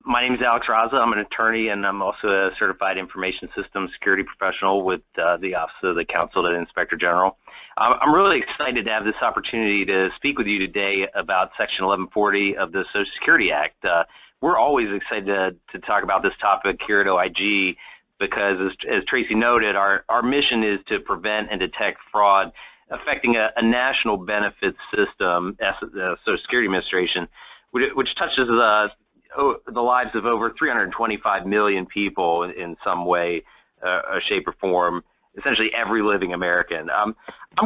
My name is Alex Raza. I'm an attorney, and I'm also a certified information systems security professional with the Office of the Counsel to the Inspector General. I'm really excited to have this opportunity to speak with you today about Section 1140 of the Social Security Act. We're always excited to talk about this topic here at OIG because, as Tracy noted, our mission is to prevent and detect fraud affecting a national benefits system, the Social Security Administration, which touches the lives of over 325 million people in some way, shape, or form, essentially every living American. I'm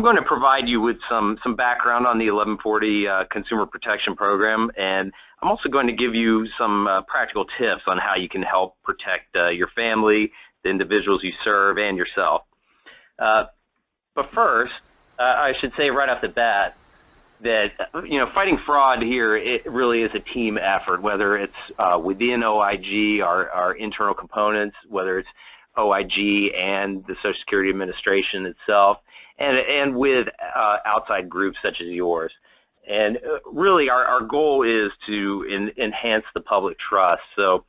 going to provide you with some background on the 1140 Consumer Protection Program, and I'm also going to give you some practical tips on how you can help protect your family, the individuals you serve, and yourself. But first, I should say right off the bat that fighting fraud here, it really is a team effort, whether it's within OIG, our internal components, whether it's OIG and the Social Security Administration itself, and with outside groups such as yours. And really our goal is to enhance the public trust. So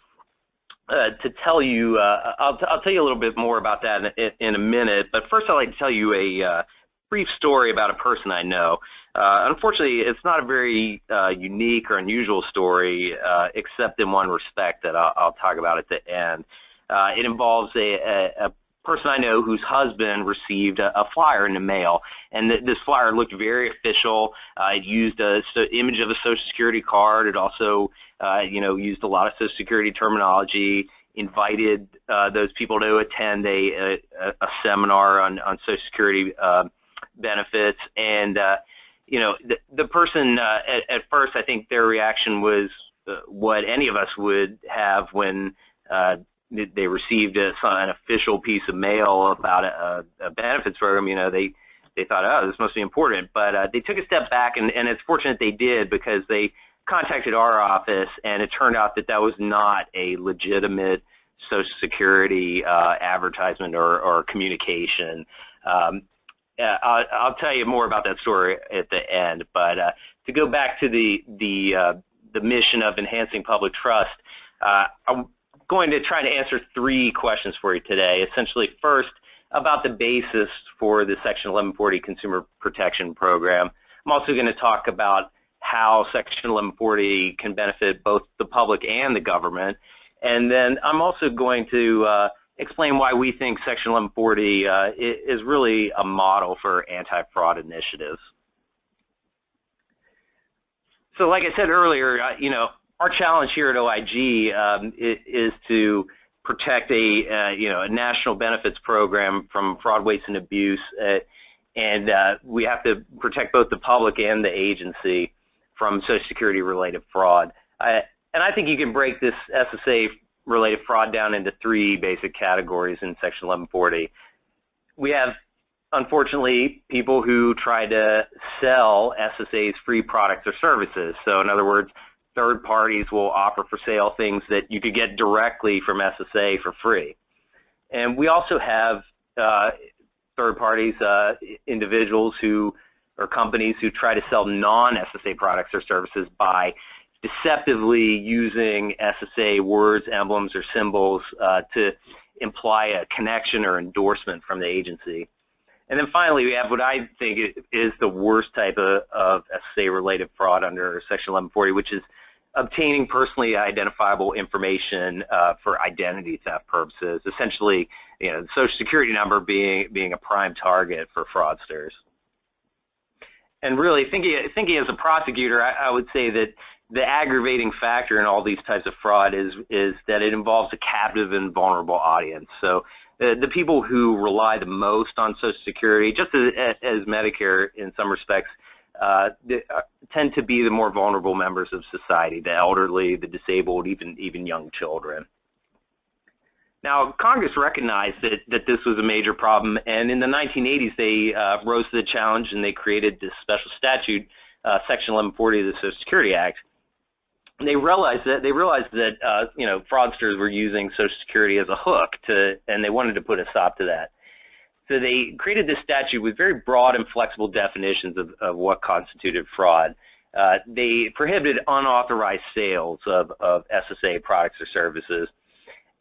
to tell you, I'll tell you a little bit more about that in a minute, but first I'd like to tell you a brief story about a person I know. Unfortunately, it's not a very unique or unusual story, except in one respect that I'll talk about at the end. It involves a person I know whose husband received a flyer in the mail, and this flyer looked very official. It used an image of a Social Security card. It also, used a lot of Social Security terminology, invited those people to attend a seminar on Social Security benefits, and the person at first, I think their reaction was what any of us would have when they received an official piece of mail about a benefits program. They thought, oh, this must be important, but they took a step back, and it's fortunate they did, because they contacted our office, and it turned out that that was not a legitimate Social Security advertisement or communication. I'll tell you more about that story at the end, but to go back to the mission of enhancing public trust, I'm going to try to answer 3 questions for you today. Essentially, first, about the basis for the Section 1140 Consumer Protection Program. I'm also going to talk about how Section 1140 can benefit both the public and the government, and then I'm also going to explain why we think Section 1140 is really a model for anti-fraud initiatives. So like I said earlier, our challenge here at OIG is to protect a national benefits program from fraud, waste, and abuse, and we have to protect both the public and the agency from Social Security related fraud. And I think you can break this SSA related fraud down into 3 basic categories in Section 1140. We have, unfortunately, people who try to sell SSA's free products or services. So in other words, third parties will offer for sale things that you could get directly from SSA for free. And we also have third parties, individuals or companies who try to sell non-SSA products or services by deceptively using SSA words, emblems, or symbols to imply a connection or endorsement from the agency. And then finally, we have what I think is the worst type of SSA-related fraud under Section 1140, which is obtaining personally identifiable information for identity theft purposes. Essentially, the Social Security number being a prime target for fraudsters. And really, thinking as a prosecutor, I would say that the aggravating factor in all these types of fraud is that it involves a captive and vulnerable audience. So the people who rely the most on Social Security, just as Medicare in some respects, tend to be the more vulnerable members of society, the elderly, the disabled, even young children. Now, Congress recognized that this was a major problem, and in the 1980s they rose to the challenge and they created this special statute, Section 1140 of the Social Security Act. And they realized that fraudsters were using Social Security as a hook and they wanted to put a stop to that. So they created this statute with very broad and flexible definitions of what constituted fraud. they prohibited unauthorized sales of SSA products or services.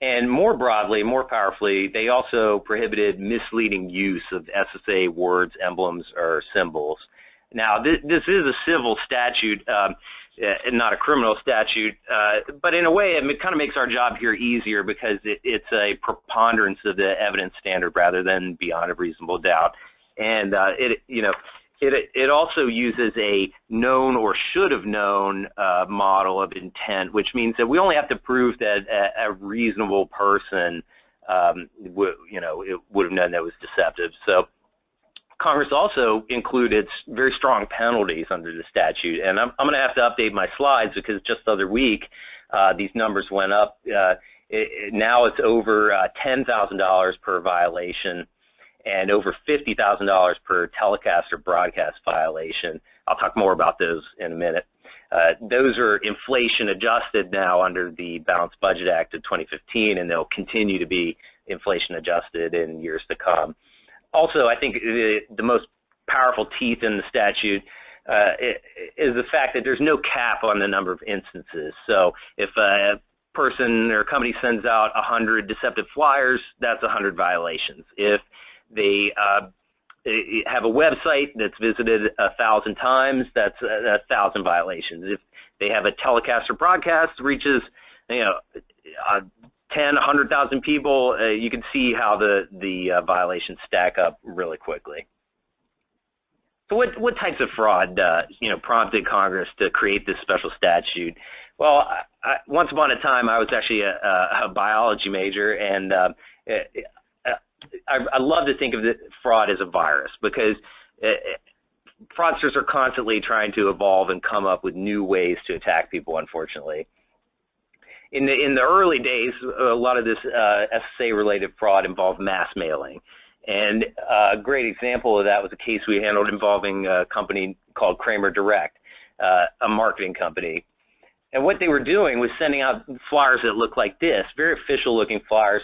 And more broadly, more powerfully, they also prohibited misleading use of SSA words, emblems, or symbols. Now, this is a civil statute, not a criminal statute, but in a way it kind of makes our job here easier because it's a preponderance of the evidence standard rather than beyond a reasonable doubt. And it also uses a known or should have known model of intent, which means that we only have to prove that a reasonable person would have known that was deceptive. So Congress also included very strong penalties under the statute, and I'm going to have to update my slides because just the other week these numbers went up. Now it's over $10,000 per violation and over $50,000 per telecast or broadcast violation. I'll talk more about those in a minute. Those are inflation adjusted now under the Balanced Budget Act of 2015, and they'll continue to be inflation adjusted in years to come. Also, I think the most powerful teeth in the statute is the fact that there's no cap on the number of instances. So if a person or company sends out 100 deceptive flyers, that's 100 violations. If they have a website that's visited 1,000 times, that's 1,000 violations. If they have a telecast or broadcast reaches 10, 100,000 people, you can see how the violations stack up really quickly. So what types of fraud prompted Congress to create this special statute? Well, once upon a time I was actually a biology major, and I love to think of the fraud as a virus because fraudsters are constantly trying to evolve and come up with new ways to attack people, unfortunately. In the early days, a lot of this SSA-related fraud involved mass mailing. And a great example of that was a case we handled involving a company called Kramer Direct, a marketing company. And what they were doing was sending out flyers that looked like this, very official-looking flyers.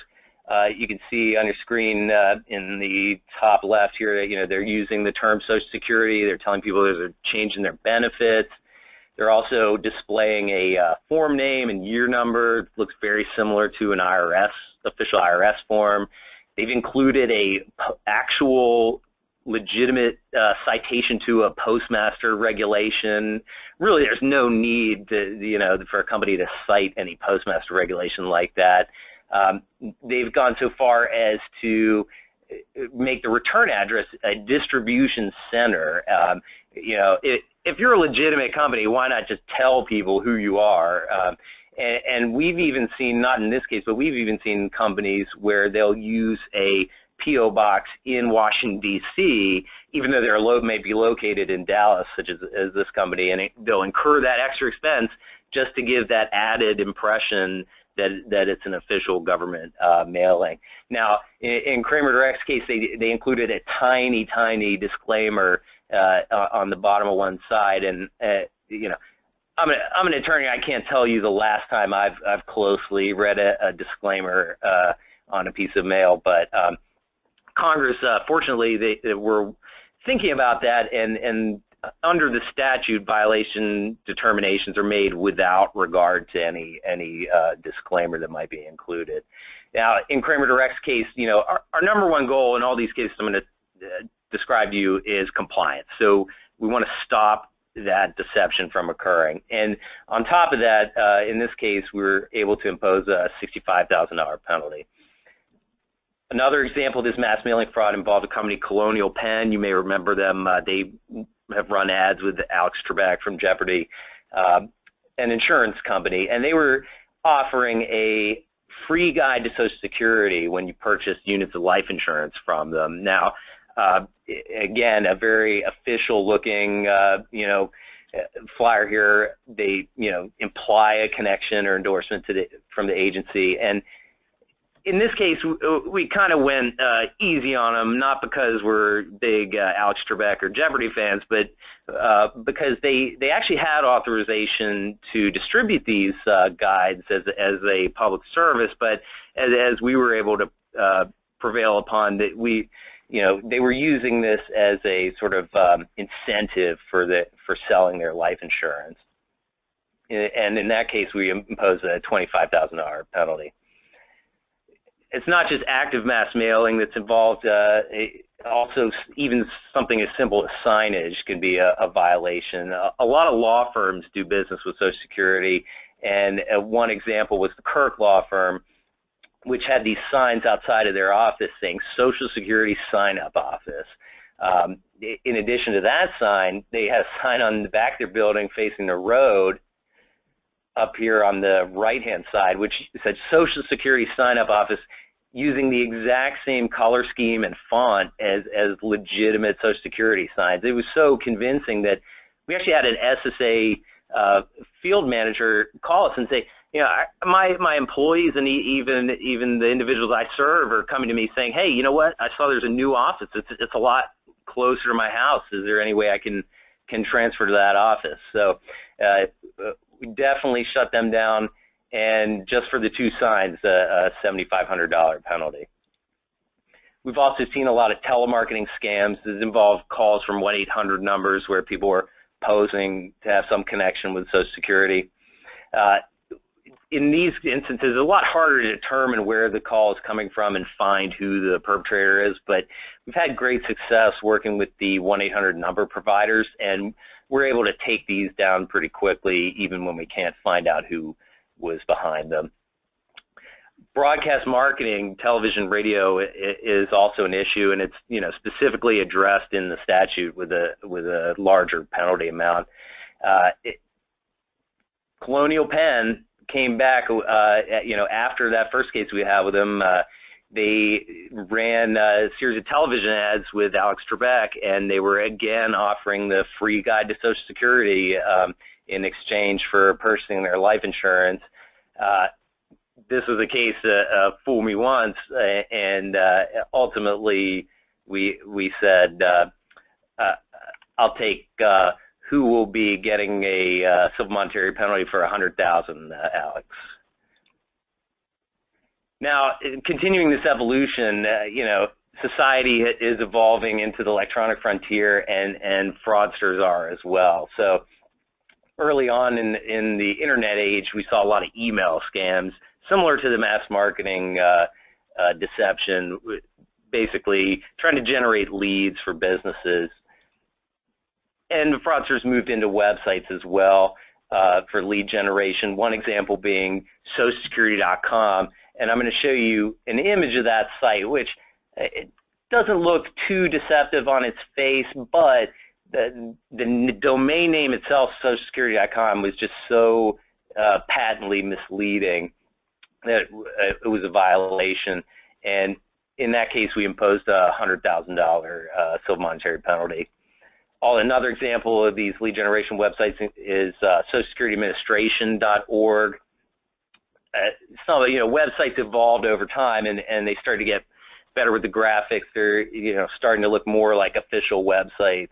You can see on your screen in the top left here, they're using the term Social Security. They're telling people there's a change in their benefits. They're also displaying a form name and year number. It looks very similar to an official IRS form. They've included a actual legitimate citation to a postmaster regulation. Really, there's no need to, for a company to cite any postmaster regulation like that. They've gone so far as to make the return address a distribution center. If you're a legitimate company, why not just tell people who you are? And we've even seen, not in this case, but we've even seen companies where they'll use a P.O. box in Washington, D.C., even though their may be located in Dallas, such as this company, and they'll incur that extra expense just to give that added impression that it's an official government mailing. Now, in Kramer Direct's case, they included a tiny, tiny disclaimer on the bottom of one side, and I'm an attorney. I can't tell you the last time I've closely read a disclaimer on a piece of mail, but Congress, fortunately, they were thinking about that, and under the statute, violation determinations are made without regard to any disclaimer that might be included. Now, in Kramer Direct's case, our number one goal in all these cases I'm going to describe to you is compliance. So we want to stop that deception from occurring. And on top of that, in this case, we were able to impose a $65,000 penalty. Another example of this mass mailing fraud involved a company, Colonial Penn. You may remember them. They have run ads with Alex Trebek from Jeopardy, an insurance company, and they were offering a free guide to Social Security when you purchased units of life insurance from them. Now, again, a very official-looking, flyer here. They, imply a connection or endorsement from the agency, and in this case, we kind of went easy on them, not because we're big Alex Trebek or Jeopardy fans, but because they actually had authorization to distribute these guides as a public service, but as we were able to prevail upon, that they were using this as a sort of incentive for selling their life insurance. And in that case, we impose a $25,000 penalty. It's not just active mass mailing that's involved. Also, even something as simple as signage can be a violation. A lot of law firms do business with Social Security, and one example was the Kirk Law Firm, which had these signs outside of their office saying Social Security Sign-Up Office. In addition to that sign, they had a sign on the back of their building facing the road up here on the right-hand side, which said Social Security Sign-Up Office, using the exact same color scheme and font as legitimate Social Security signs. It was so convincing that we actually had an SSA field manager call us and say, my employees and even the individuals I serve are coming to me saying, hey, you know what? I saw there's a new office. It's a lot closer to my house. Is there any way I can transfer to that office? So we definitely shut them down, and just for the two signs, a $7,500 penalty. We've also seen a lot of telemarketing scams that involve calls from 1-800 numbers where people were posing to have some connection with Social Security. In these instances, it's a lot harder to determine where the call is coming from and find who the perpetrator is, but we've had great success working with the 1-800 number providers, and we're able to take these down pretty quickly even when we can't find out who was behind them. Broadcast marketing, television, radio is also an issue, and it's specifically addressed in the statute with a larger penalty amount. Colonial Penn came back, after that first case we had with them. They ran a series of television ads with Alex Trebek, and they were again offering the free guide to Social Security in exchange for purchasing their life insurance. This was a case of fool me once, and ultimately we said, I'll take who will be getting a civil monetary penalty for $100,000, Alex. Now, continuing this evolution, society is evolving into the electronic frontier, and fraudsters are as well. So early on in the internet age, we saw a lot of email scams, similar to the mass marketing deception, basically trying to generate leads for businesses. And the fraudsters moved into websites as well for lead generation, one example being socialsecurity.com. And I'm going to show you an image of that site, which it doesn't look too deceptive on its face, but the domain name itself, socialsecurity.com, was just so patently misleading that it was a violation. And in that case, we imposed a $100,000 civil monetary penalty. Another example of these lead generation websites is socialsecurityadministration.org. Some websites evolved over time, and they started to get better with the graphics. They're starting to look more like official websites.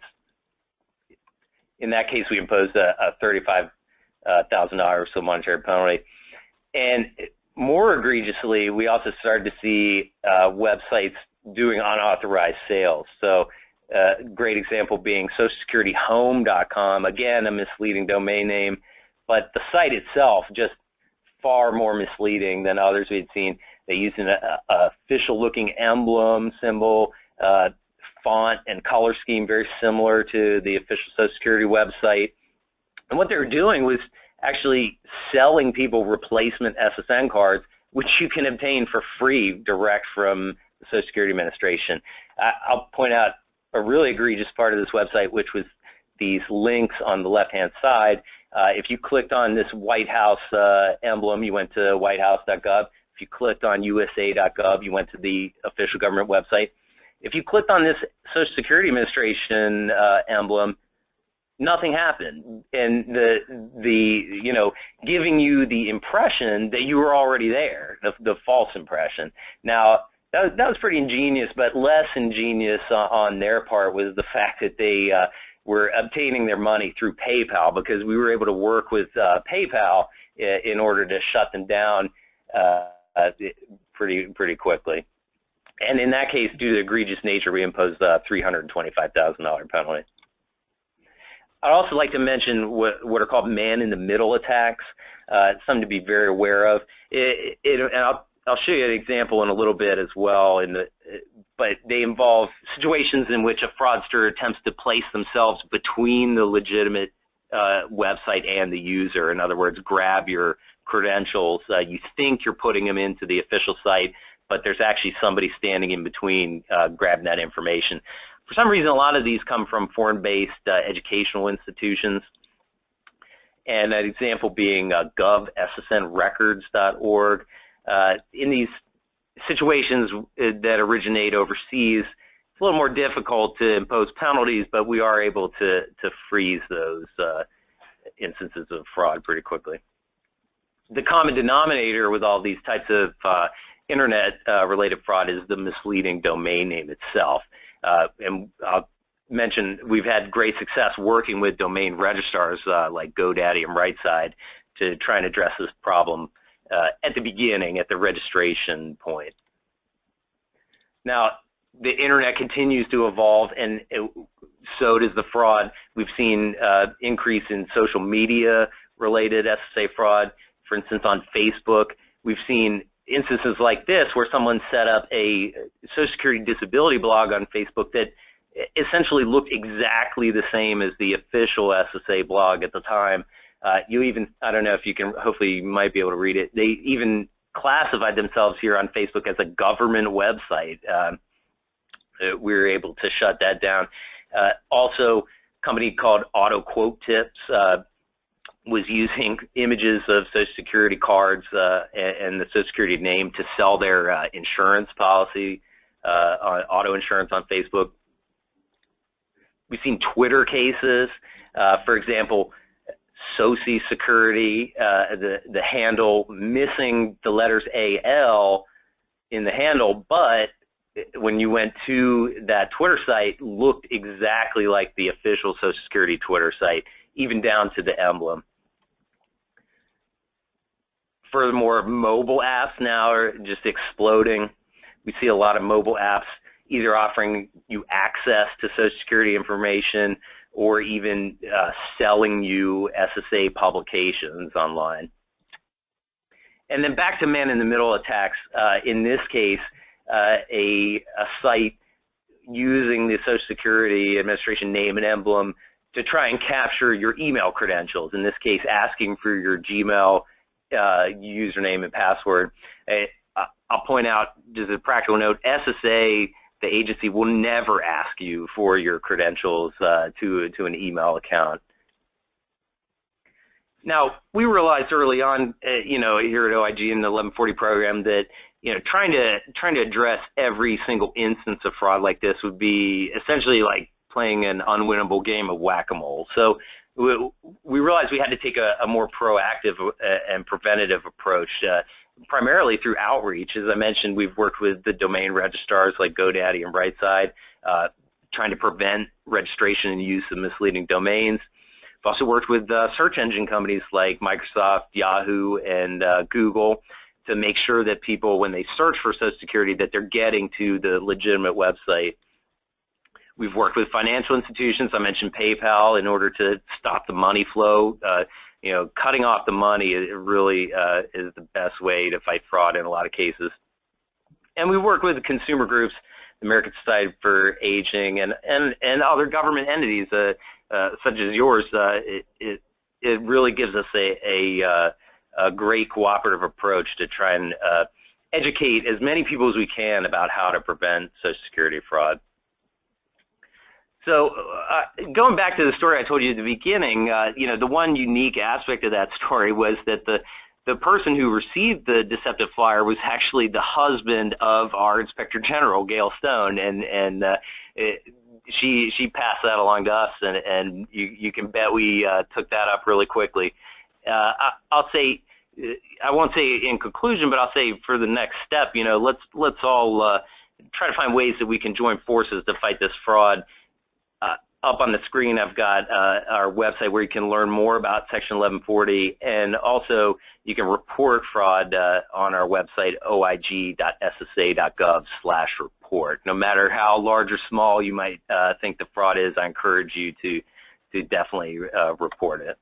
In that case, we imposed a $35,000 civil monetary penalty. And more egregiously, we also started to see websites doing unauthorized sales. So great example being socialsecurityhome.com, again, a misleading domain name, but the site itself just far more misleading than others we had seen. They used an official-looking emblem, symbol, font, and color scheme very similar to the official Social Security website. And what they were doing was actually selling people replacement SSN cards, which you can obtain for free direct from the Social Security Administration. I'll point out a really egregious part of this website, which was these links on the left-hand side. If you clicked on this White House emblem, you went to whitehouse.gov. If you clicked on usa.gov, you went to the official government website. If you clicked on this Social Security Administration emblem, nothing happened, and giving you the impression that you were already there, the false impression. Now, that was pretty ingenious, but less ingenious on their part was the fact that they were obtaining their money through PayPal, because we were able to work with PayPal in order to shut them down pretty quickly. And in that case, due to the egregious nature, we imposed a $325,000 penalty. I'd also like to mention what are called man-in-the-middle attacks. It's something to be very aware of. And I'll show you an example in a little bit as well. But they involve situations in which a fraudster attempts to place themselves between the legitimate website and the user. In other words, grab your credentials. You think you're putting them into the official site, but there's actually somebody standing in between grabbing that information. For some reason, a lot of these come from foreign-based educational institutions, and an example being gov.ssnrecords.org. In these situations that originate overseas, it's a little more difficult to impose penalties, but we are able to freeze those instances of fraud pretty quickly. The common denominator with all these types of internet-related fraud is the misleading domain name itself. And I'll mention we've had great success working with domain registrars like GoDaddy and RightSide to try and address this problem at the beginning, at the registration point. Now, the internet continues to evolve, and so does the fraud. We've seen increase in social media-related SSA fraud. For instance, on Facebook, we've seen instances like this where someone set up a Social Security disability blog on Facebook that essentially looked exactly the same as the official SSA blog at the time. You even, I don't know if you can, hopefully you might be able to read it, they even classified themselves here on Facebook as a government website. We were able to shut that down. Also, a company called Auto Quote Tips was using images of Social Security cards and the Social Security name to sell their insurance policy, on auto insurance on Facebook. We've seen Twitter cases, for example, Social Security, the handle missing the letters AL in the handle, but when you went to that Twitter site, looked exactly like the official Social Security Twitter site, even down to the emblem. Furthermore, mobile apps now are just exploding. We see a lot of mobile apps either offering you access to Social Security information or even selling you SSA publications online. And then back to man-in-the-middle attacks. In this case, a site using the Social Security Administration name and emblem to try and capture your email credentials, in this case asking for your Gmail username and password. I'll point out, just a practical note, SSA, the agency, will never ask you for your credentials to an email account. Now, we realized early on, here at OIG in the 1140 program that, trying to address every single instance of fraud like this would be essentially like playing an unwinnable game of whack-a-mole. So we realized we had to take a more proactive and preventative approach, primarily through outreach. As I mentioned, we've worked with the domain registrars like GoDaddy and RightSide, trying to prevent registration and use of misleading domains. We've also worked with search engine companies like Microsoft, Yahoo, and Google to make sure that people, when they search for Social Security, that they're getting to the legitimate website. We've worked with financial institutions. I mentioned PayPal in order to stop the money flow. Cutting off the money really is the best way to fight fraud in a lot of cases. And we work with consumer groups, the American Society for Aging, and other government entities such as yours. It really gives us a great cooperative approach to try and educate as many people as we can about how to prevent Social Security fraud. So going back to the story I told you at the beginning, the one unique aspect of that story was that the person who received the deceptive flyer was actually the husband of our Inspector General, Gail Stone, and she passed that along to us, and you can bet we took that up really quickly. I'll say, I won't say in conclusion, but I'll say for the next step, let's all try to find ways that we can join forces to fight this fraud. up on the screen, I've got our website where you can learn more about Section 1140, and also you can report fraud on our website, oig.ssa.gov/report. No matter how large or small you might think the fraud is, I encourage you to definitely report it.